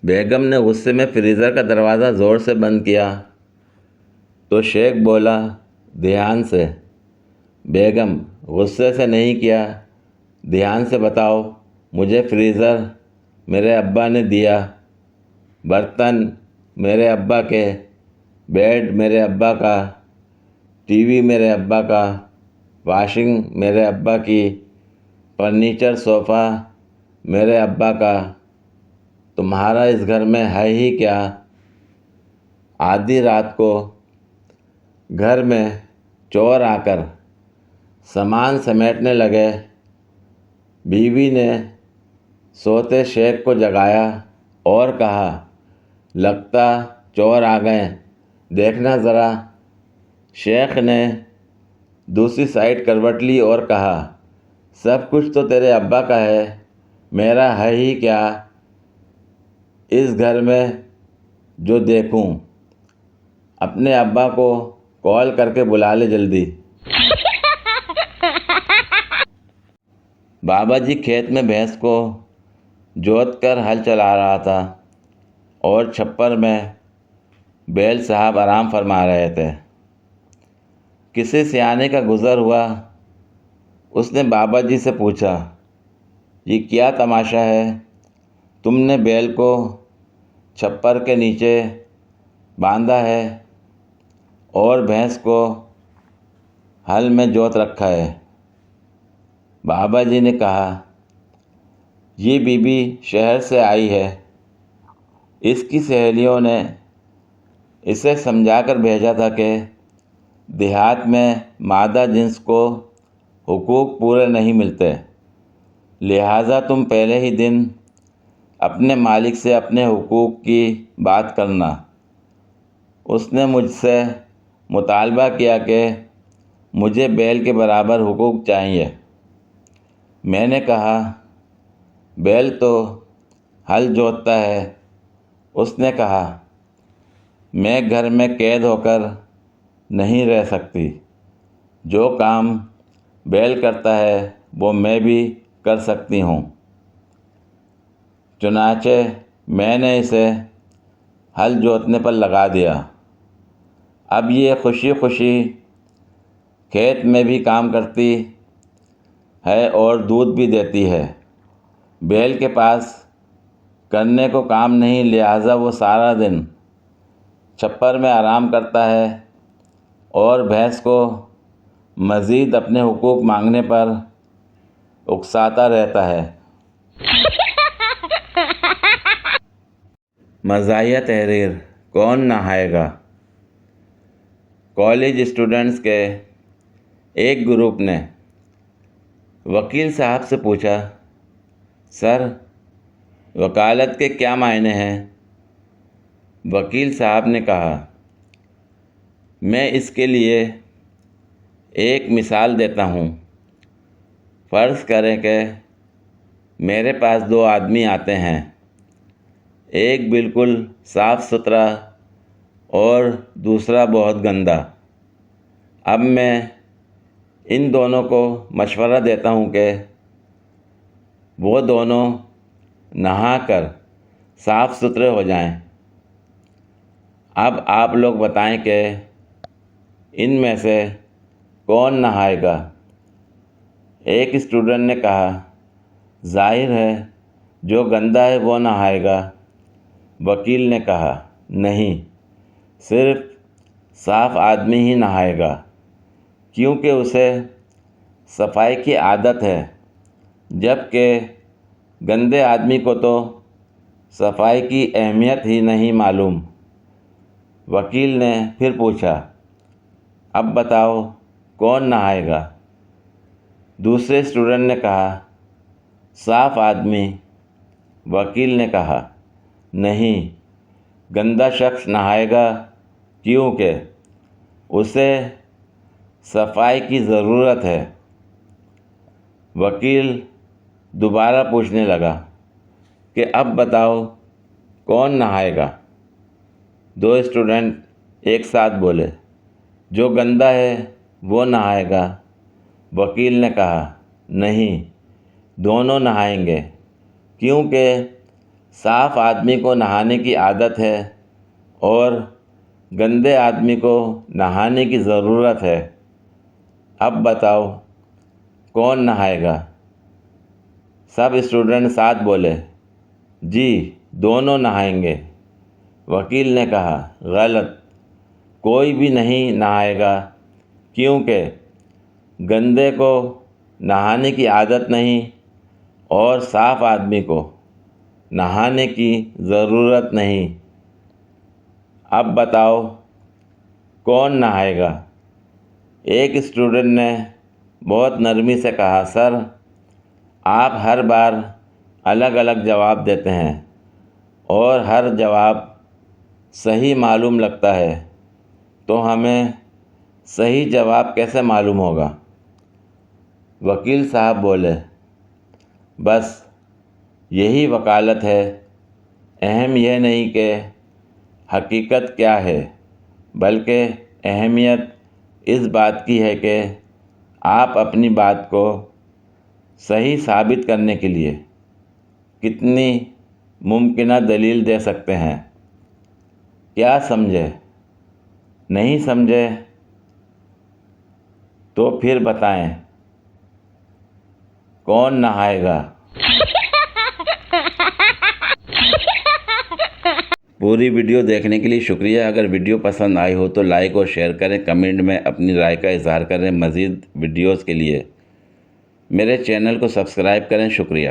بیگم نے غصے میں فریزر کا دروازہ زور سے بند کیا تو شیخ بولا دھیان سے۔ بیگم غصے سے نہیں کیا، دھیان سے بتاؤ۔ مجھے فریزر میرے ابا نے دیا، برتن میرے ابا کے، بیڈ میرے ابا کا، ٹی وی میرے ابا کا، واشنگ میرے ابا کی، فرنیچر صوفہ میرے ابا کا، تمہارا اس گھر میں ہے ہی کیا؟ آدھی رات کو گھر میں چور آ کر سامان سمیٹنے لگے۔ بیوی نے سوتے شیخ کو جگایا اور کہا لگتا چور آ گئے، دیکھنا ذرا۔ شیخ نے دوسری سائیڈ کروٹ لی اور کہا سب کچھ تو تیرے ابا کا ہے، میرا ہے ہی کیا؟ اس گھر میں جو دیکھوں اپنے ابا کو کال کر کے بلا لے جلدی۔ بابا جی کھیت میں بھینس کو جوت کر ہل چلا رہا تھا اور چھپر میں بیل صاحب آرام فرما رہے تھے۔ کسی سیانے کا گزر ہوا، اس نے بابا جی سے پوچھا یہ کیا تماشا ہے؟ تم نے بیل کو چھپر کے نیچے باندھا ہے اور بھینس کو ہل میں جوت رکھا ہے۔ بابا جی نے کہا یہ بی بی شہر سے آئی ہے، اس کی سہیلیوں نے اسے سمجھا کر بھیجا تھا کہ دیہات میں مادہ جنس کو حقوق پورے نہیں ملتے، لہٰذا تم پہلے ہی دن اپنے مالک سے اپنے حقوق کی بات کرنا۔ اس نے مجھ سے مطالبہ کیا کہ مجھے بیل کے برابر حقوق چاہیے۔ میں نے کہا بیل تو ہل جوتتا ہے۔ اس نے کہا میں گھر میں قید ہو کر نہیں رہ سکتی، جو کام بیل کرتا ہے وہ میں بھی کر سکتی ہوں۔ چنانچہ میں نے اسے ہل جوتنے پر لگا دیا۔ اب یہ خوشی خوشی کھیت میں بھی کام کرتی ہے اور دودھ بھی دیتی ہے۔ بیل کے پاس کرنے کو کام نہیں، لہٰذا وہ سارا دن چھپر میں آرام کرتا ہے اور بھینس کو مزید اپنے حقوق مانگنے پر اکساتا رہتا ہے۔ مزاحیہ تحریر کون نہائے گا؟ کالج اسٹوڈنٹس کے ایک گروپ نے وکیل صاحب سے پوچھا سر وکالت کے کیا معنی ہیں؟ وکیل صاحب نے کہا میں اس کے لیے ایک مثال دیتا ہوں۔ فرض کریں کہ میرے پاس دو آدمی آتے ہیں، ایک بالکل صاف ستھرا اور دوسرا بہت گندا۔ اب میں ان دونوں کو مشورہ دیتا ہوں کہ وہ دونوں نہا کر صاف ستھرے ہو جائیں۔ اب آپ لوگ بتائیں کہ ان میں سے کون نہائے گا؟ ایک اسٹوڈنٹ نے کہا ظاہر ہے جو گندا ہے وہ نہائے گا۔ وکیل نے کہا نہیں، صرف صاف آدمی ہی نہائے گا، کیونکہ اسے صفائی کی عادت ہے، جبکہ گندے آدمی کو تو صفائی کی اہمیت ہی نہیں معلوم۔ وکیل نے پھر پوچھا اب بتاؤ کون نہائے گا؟ دوسرے اسٹوڈنٹ نے کہا صاف آدمی۔ وکیل نے کہا نہیں، گندا شخص نہائے گا، کیونکہ اسے صفائی کی ضرورت ہے۔ وکیل دوبارہ پوچھنے لگا کہ اب بتاؤ کون نہائے گا؟ دو اسٹوڈنٹ ایک ساتھ بولے جو گندا ہے وہ نہائے گا۔ وکیل نے کہا نہیں، دونوں نہائیں گے، کیونکہ صاف آدمی کو نہانے کی عادت ہے اور گندے آدمی کو نہانے کی ضرورت ہے۔ اب بتاؤ کون نہائے گا؟ سب اسٹوڈنٹ ساتھ بولے، جی دونوں نہائیں گے۔ وکیل نے کہا، غلط، کوئی بھی نہیں نہائے گا، کیونکہ گندے کو نہانے کی عادت نہیں اور صاف آدمی کو نہانے کی ضرورت نہیں۔ اب بتاؤ کون نہائے گا؟ ایک اسٹوڈنٹ نے بہت نرمی سے کہا، سر آپ ہر بار الگ الگ جواب دیتے ہیں اور ہر جواب صحیح معلوم لگتا ہے، تو ہمیں صحیح جواب کیسے معلوم ہوگا؟ وکیل صاحب بولے، بس یہی وکالت ہے، اہم یہ نہیں کہ حقیقت کیا ہے، بلکہ اہمیت اس بات کی ہے کہ آپ اپنی بات کو صحیح ثابت کرنے کے لیے کتنی ممکنہ دلیل دے سکتے ہیں۔ کیا سمجھے؟ نہیں سمجھے تو پھر بتائیں کون نہائے گا؟ پوری ویڈیو دیکھنے کے لیے شکریہ۔ اگر ویڈیو پسند آئی ہو تو لائک اور شیئر کریں، کمنٹ میں اپنی رائے کا اظہار کریں۔ مزید ویڈیوز کے لیے میرے چینل کو سبسکرائب کریں۔ شکریہ۔